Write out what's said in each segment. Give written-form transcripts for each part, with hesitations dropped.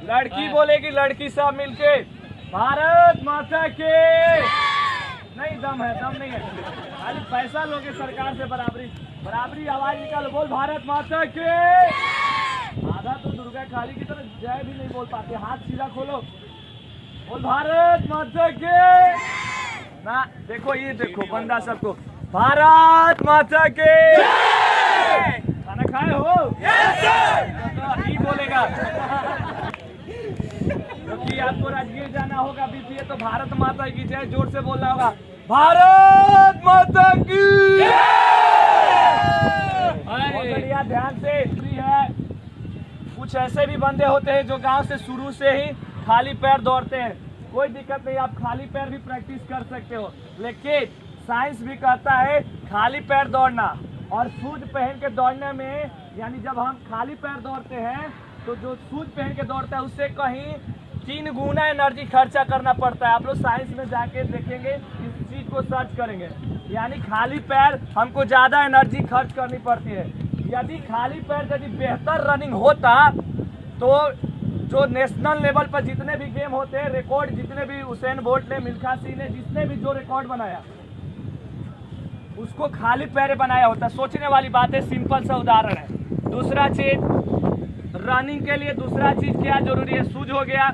लड़की बोलेगी लड़की सब मिलके भारत माता के। नहीं दम है, दम नहीं है, खाली पैसा लोगे सरकार से। बराबरी आवाज निकालो, बोल भारत माता के। आधा तो दुर्गा काली की तरह जय भी नहीं बोल पाते। हाथ सीधा खोलो, बोल भारत माता के ना। देखो ये देखो बंदा सबको भारत माता के। खाना खाए हो? तो ही बोलेगा। क्योंकि आपको राजगीर जाना होगा बीपीए, तो भारत माता की जय जोर से बोलना होगा, भारत माता की। बढ़िया, ध्यान से है। कुछ ऐसे भी बंदे होते हैं जो गांव से शुरू से ही खाली पैर दौड़ते हैं, कोई दिक्कत नहीं, आप खाली पैर भी प्रैक्टिस कर सकते हो। लेकिन साइंस भी कहता है खाली पैर दौड़ना और शूज पहन के दौड़ने में, यानी जब हम खाली पैर दौड़ते हैं तो जो शूज पहन के दौड़ता है उससे कहीं 3 गुना एनर्जी खर्चा करना पड़ता है। आप लोग साइंस में जाके देखेंगे, इस चीज को सर्च करेंगे। यानी खाली पैर हमको ज्यादा एनर्जी खर्च करनी पड़ती है। यदि खाली पैर यदि बेहतर रनिंग होता तो जो नेशनल लेवल पर जितने भी गेम होते हैं, रिकॉर्ड जितने भी उसेन बोल्ट ने, मिल्खा सिंह ने, जिसने भी जो रिकॉर्ड बनाया उसको खाली पैर बनाया होता। सोचने वाली बात है, सिंपल सा उदाहरण है। दूसरा चीज रनिंग के लिए दूसरा चीज क्या जरूरी है? शूज हो गया,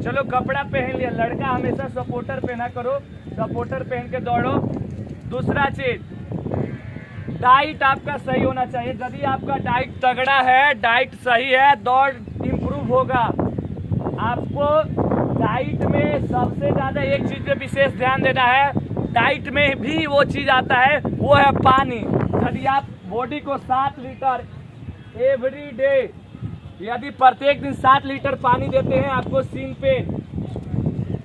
चलो कपड़ा पहन लिया। लड़का हमेशा सपोर्टर पहना करो, सपोर्टर पहन के दौड़ो। दूसरा चीज डाइट आपका सही होना चाहिए। यदि आपका डाइट तगड़ा है, डाइट सही है, दौड़ इम्प्रूव होगा। आपको डाइट में सबसे ज्यादा एक चीज पे विशेष ध्यान देना है। डाइट में भी वो चीज आता है, वो है पानी। यदि आप बॉडी को 7 लीटर एवरी डे, यदि प्रत्येक दिन 7 लीटर पानी देते हैं, आपको सीन पेन,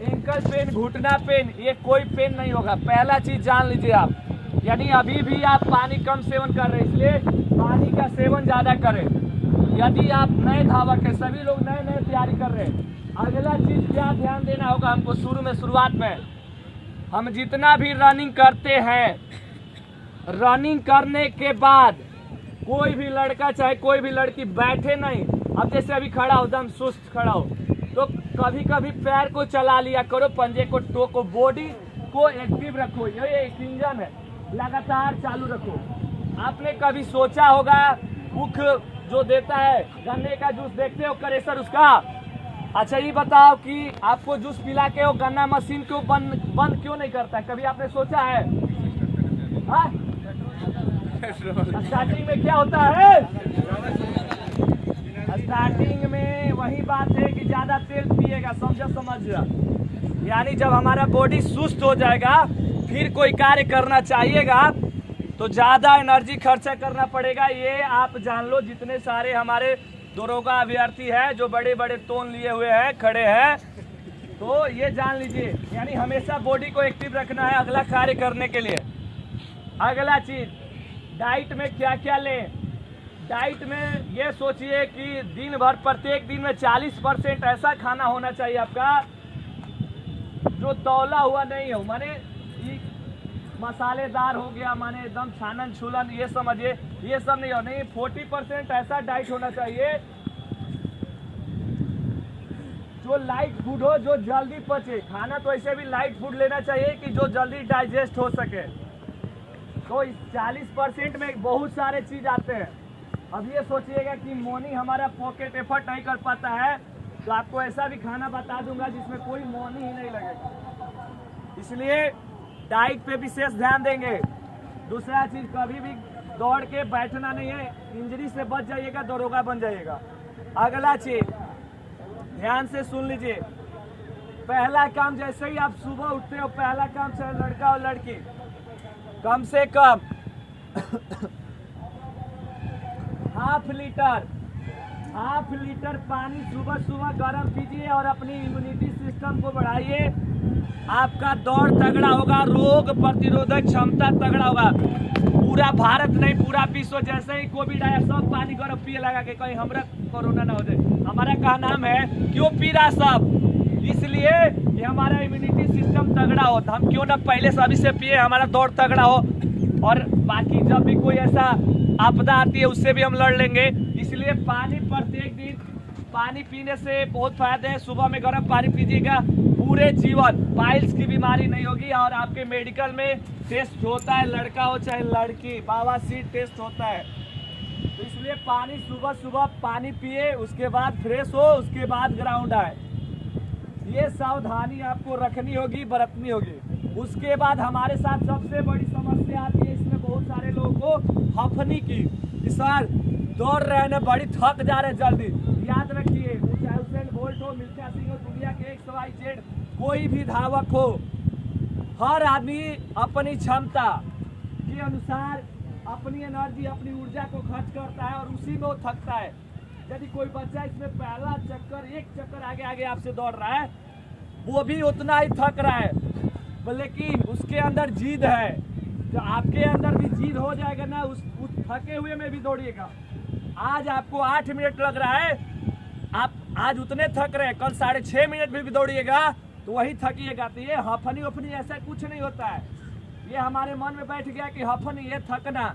एंकल पेन, घुटना पेन, ये कोई पेन नहीं होगा। पहला चीज जान लीजिए आप। यानी अभी भी आप पानी कम सेवन कर रहे हैं, इसलिए पानी का सेवन ज्यादा करें। यदि आप नए धावक है, सभी लोग नए नए तैयारी कर रहे हैं, अगला चीज क्या ध्यान देना होगा हमको? शुरुआत में हम जितना भी रनिंग करते हैं, रनिंग करने के बाद कोई भी लड़का चाहे कोई भी लड़की बैठे नहीं। अब जैसे अभी खड़ा हो, दम सुस्त खड़ा हो, तो कभी कभी पैर को चला लिया करो, पंजे को टोको, बॉडी को एक्टिव रखो। ये एक इंजन है, लगातार चालू रखो। आपने कभी सोचा होगा भूख जो देता है, गन्ने का जूस देखते हो करेसर उसका? अच्छा ये बताओ कि आपको जूस पिला के वो गन्ना मशीन क्यों बंद क्यों नहीं करता है? कभी आपने सोचा है? स्टार्टिंग में क्या होता है? स्टार्टिंग में वही बात है कि ज्यादा तेल पिएगा, समझ। यानी जब हमारा बॉडी सुस्त हो जाएगा, फिर कोई कार्य करना चाहिएगा तो ज्यादा एनर्जी खर्चा करना पड़ेगा। ये आप जान लो। जितने सारे हमारे दरोगा अभ्यर्थी है जो बड़े बड़े तोन लिए हुए हैं, खड़े हैं, तो ये जान लीजिए, यानी हमेशा बॉडी को एक्टिव रखना है अगला कार्य करने के लिए। अगला चीज, डाइट में क्या क्या लें? डाइट में ये सोचिए कि दिन भर प्रत्येक दिन में 40% ऐसा खाना होना चाहिए आपका जो तौला हुआ नहीं हो, माने मसालेदार हो गया, माने एकदम छानन छुलन, ये समझिए, ये सब नहीं हो। नहीं, 40% ऐसा डाइट होना चाहिए जो लाइट फूड हो, जो जल्दी पचे। खाना तो ऐसे भी लाइट फूड लेना चाहिए कि जो जल्दी डाइजेस्ट हो सके। तो इस 40% में बहुत सारे चीज आते हैं। अब ये सोचिएगा कि मोनी हमारा पॉकेट एफर्ट नहीं कर पाता है, तो आपको ऐसा भी खाना बता दूंगा जिसमें कोई मोनी ही नहीं लगेगा। इसलिए डाइट पे विशेष ध्यान देंगे। दूसरा चीज, कभी भी दौड़ के बैठना नहीं है, इंजरी से बच जाइएगा, दरोगा बन जाइएगा। अगला चीज ध्यान से सुन लीजिए। पहला काम, जैसे ही आप सुबह उठते हो, पहला काम, चाहे लड़का और लड़की, कम से कम हाफ लीटर पानी सुबह गर्म कीजिए और अपनी इम्यूनिटी सिस्टम को बढ़ाइए। आपका दौड़ तगड़ा होगा, रोग प्रतिरोधक क्षमता तगड़ा होगा। पूरा भारत नहीं, पूरा विश्व जैसे ही कोविड आया सब पानी गर्म पिए लगा के कहीं हमरा कोरोना ना हो जाए। हमारा क्या नाम है, क्यों पी रहा सब? इसलिए कि हमारा इम्यूनिटी सिस्टम तगड़ा हो। हम क्यों ना पहले से अभी से पिए, हमारा दौड़ तगड़ा हो, और बाकी जब भी कोई ऐसा आपदा आती है उससे भी हम लड़ लेंगे। इसलिए पानी प्रत्येक दिन पानी पीने से बहुत फायदे हैं। सुबह में गर्म पानी पीजिएगा, पूरे जीवन पाइल्स की बीमारी नहीं होगी। और आपके मेडिकल में टेस्ट होता है, लड़का हो चाहे लड़की, बवासीर टेस्ट होता है। तो इसलिए पानी सुबह सुबह पानी पिए, उसके बाद फ्रेश हो, उसके बाद ग्राउंड आए। ये सावधानी आपको रखनी होगी, बरतनी होगी। उसके बाद हमारे साथ सबसे बड़ी समस्या आती है इसमें बहुत सारे लोगों को हफनी की। सर दौड़ रहे हैं, बड़ी थक जा रहे हैं जल्दी। याद रखिए, चाहे उसेन बोल्ट हो, मिल्खा सिंह हो, दुनिया के XYZ कोई भी धावक हो, हर आदमी अपनी क्षमता के अनुसार अपनी एनर्जी, अपनी ऊर्जा को खर्च करता है और उसी में वो थकता है। यदि कोई बच्चा इसमें पहला चक्कर, एक चक्कर आगे आगे आपसे दौड़ रहा है, वो भी उतना ही थक रहा है, लेकिन उसके अंदर जिद है। तो आपके अंदर भी जिद हो जाएगा ना, उस थके हुए में भी दौड़िएगा। आज आपको 8 मिनट लग रहा है, आप आज उतने थक रहे हैं, कल 6.5 मिनट भी दौड़िएगा तो वही थकिएगा। तो ये हफनी वफनी ऐसा कुछ नहीं होता है। ये हमारे मन में बैठ गया कि हफनी, ये थकना।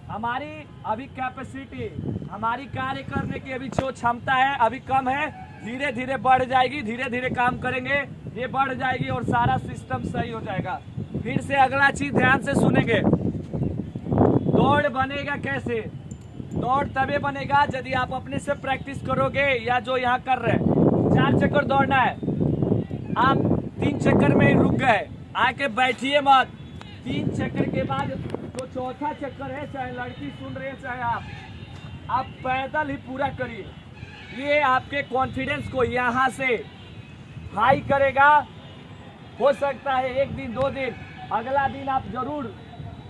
हमारी अभी कैपेसिटी, हमारी कार्य करने की अभी जो क्षमता है अभी कम है, धीरे धीरे बढ़ जाएगी। धीरे धीरे काम करेंगे, ये बढ़ जाएगी और सारा सिस्टम सही हो जाएगा। फिर से अगला चीज ध्यान से सुनेंगे, दौड़ बनेगा कैसे? दौड़ तभी बनेगा यदि आप अपने से प्रैक्टिस करोगे, या जो यहाँ कर रहे हैं 4 चक्कर दौड़ना है, आप 3 चक्कर में ही रुक गए, आके बैठिए मत। 3 चक्कर के बाद तो चौथा चक्कर है, चाहे लड़की सुन रहे हैं चाहे आप पैदल ही पूरा करिए। ये आपके कॉन्फिडेंस को यहाँ से हाई करेगा। हो सकता है 1 दिन 2 दिन, अगला दिन आप जरूर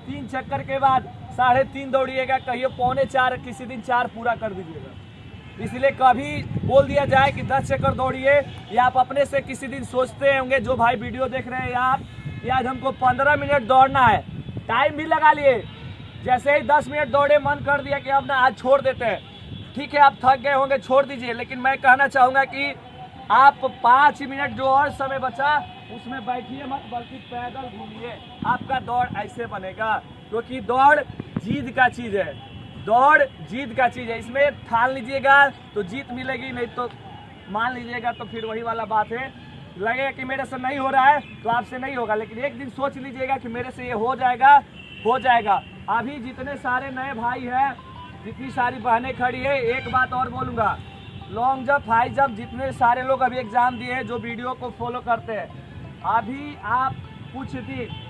3 चक्कर के बाद 3.5 दौड़िएगा, कहिए 3:45, किसी दिन 4 पूरा कर दीजिएगा। इसलिए कभी बोल दिया जाए कि 10 चक्कर दौड़िए, या आप अपने से किसी दिन सोचते होंगे, जो भाई वीडियो देख रहे हैं आप, आज हमको 15 मिनट दौड़ना है, टाइम भी लगा लिए। जैसे ही 10 मिनट दौड़े, मन कर दिया कि अब ना आज छोड़ देते हैं। ठीक है, आप थक गए होंगे, छोड़ दीजिए, लेकिन मैं कहना चाहूँगा कि आप 5 मिनट जो और समय बचा उसमें बैठिए मत, बल्कि पैदल घूमिए। आपका दौड़ ऐसे बनेगा, क्योंकि दौड़ जीत का चीज है। दौड़ जीत का चीज है, इसमें ठान लीजिएगा तो जीत मिलेगी, नहीं तो मान लीजिएगा तो फिर वही वाला बात है। लगेगा कि मेरे से नहीं हो रहा है तो आपसे नहीं होगा, लेकिन एक दिन सोच लीजिएगा कि मेरे से ये हो जाएगा, हो जाएगा। अभी जितने सारे नए भाई हैं, जितनी सारी बहनें खड़ी है, एक बात और बोलूँगा, लॉन्ग जंप, हाई जंप, जितने सारे लोग अभी एग्जाम दिए हैं, जो वीडियो को फॉलो करते हैं, अभी आप कुछ दिन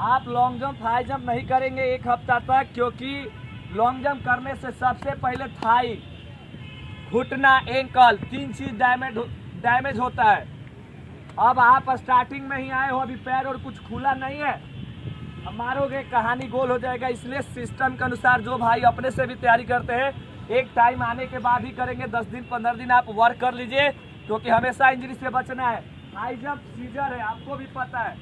आप लॉन्ग जंप हाई जंप नहीं करेंगे 1 हफ्ता तक, क्योंकि लॉन्ग जंप करने से सबसे पहले थाई, घुटना, एंकल, 3 चीज डैमेज होता है। अब आप स्टार्टिंग में ही आए हो, अभी पैर और कुछ खुला नहीं है, मारोगे कहानी गोल हो जाएगा। इसलिए सिस्टम के अनुसार जो भाई अपने से भी तैयारी करते हैं, एक टाइम आने के बाद ही करेंगे। 10 दिन 15 दिन आप वर्क कर लीजिए, क्योंकि हमेशा इंजरी से बचना है। हाई जंप सीजर है, आपको भी पता है।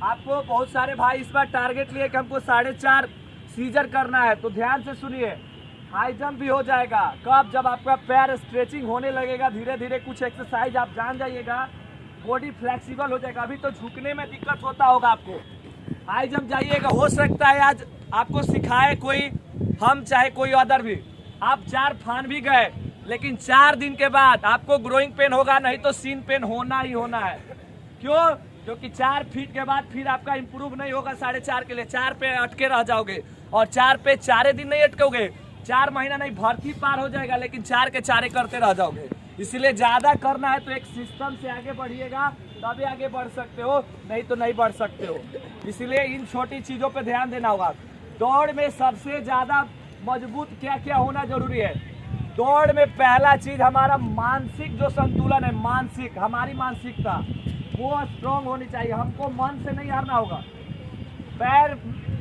आपको बहुत सारे भाई इस बार टारगेट लिए कि हमको 4.5 सीजर करना है, तो ध्यान से सुनिए, हाई जंप भी हो जाएगा। कब? जब आपका पैर स्ट्रेचिंग होने लगेगा, धीरे धीरे कुछ एक्सरसाइज आप जान जाइएगा, बॉडी फ्लेक्सिबल हो जाएगा। अभी तो झुकने में दिक्कत होता होगा आपको, हाई जंप जाइएगा। हो सकता है आज आपको सिखाए कोई, हम चाहे कोई अदर भी, आप 4 फान भी गए, लेकिन 4 दिन के बाद आपको ग्रोइंग पेन होगा, नहीं तो सीन पेन होना ही होना है। क्यों? क्योंकि 4 फीट के बाद फिर आपका इंप्रूव नहीं होगा 4.5 के लिए, 4 पे अटके रह जाओगे। और 4 पे 4 दिन नहीं अटकोगे, 4 महीना नहीं, भर्ती पार हो जाएगा, लेकिन 4 के 4 करते रह जाओगे। इसलिए ज्यादा करना है तो एक सिस्टम से आगे बढ़िएगा, तभी आगे बढ़ सकते हो, नहीं तो नहीं बढ़ सकते हो। इसलिए इन छोटी चीजों पे ध्यान देना होगा। दौड़ में सबसे ज्यादा मजबूत क्या क्या होना जरूरी है? दौड़ में पहला चीज हमारा मानसिक जो संतुलन है, मानसिक, हमारी मानसिकता वो स्ट्रांग होनी चाहिए। हमको मन से नहीं हारना होगा। पैर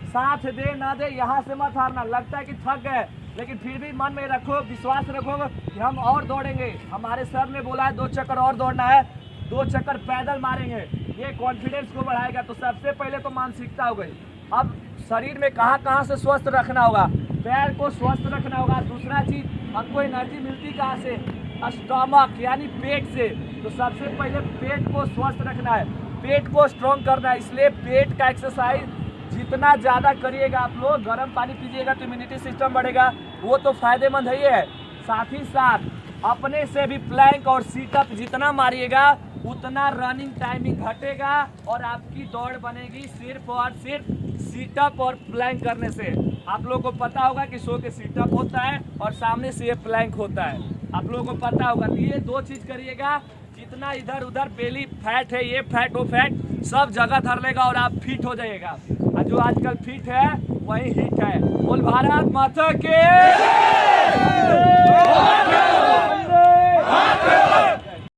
साथ दे ना दे, यहाँ से मत हारना। लगता है कि थक गए, लेकिन फिर भी मन में रखो, विश्वास रखो कि हम और दौड़ेंगे। हमारे सर ने बोला है 2 चक्कर और दौड़ना है, 2 चक्कर पैदल मारेंगे, ये कॉन्फिडेंस को बढ़ाएगा। तो सबसे पहले तो मानसिकता हो गई। अब शरीर में कहाँ कहाँ से स्वस्थ रखना होगा? पैर को स्वस्थ रखना होगा। दूसरा चीज, हमको एनर्जी मिलती कहाँ से? स्टमक यानी पेट से। तो सबसे पहले पेट को स्वस्थ रखना है, पेट को स्ट्रॉन्ग करना है। इसलिए पेट का एक्सरसाइज जितना ज़्यादा करिएगा आप लोग, गर्म पानी पीजिएगा तो इम्यूनिटी सिस्टम बढ़ेगा, वो तो फायदेमंद है ही है। साथ ही साथ अपने से भी प्लैंक और सीटअप जितना मारिएगा उतना रनिंग टाइमिंग घटेगा और आपकी दौड़ बनेगी सिर्फ और सिर्फ सीटअप और प्लैंक करने से। आप लोगों को पता होगा कि सो के सीटअप होता है और सामने से ये प्लैंक होता है, आप लोगों को पता होगा। तो ये दो चीज करिएगा, जितना इधर उधर बेली फैट है, ये फैट वो फैट सब जगह धर लेगा और आप फिट हो जाइएगा। और जो आजकल फिट है वही हिट है। बोल भारत माता के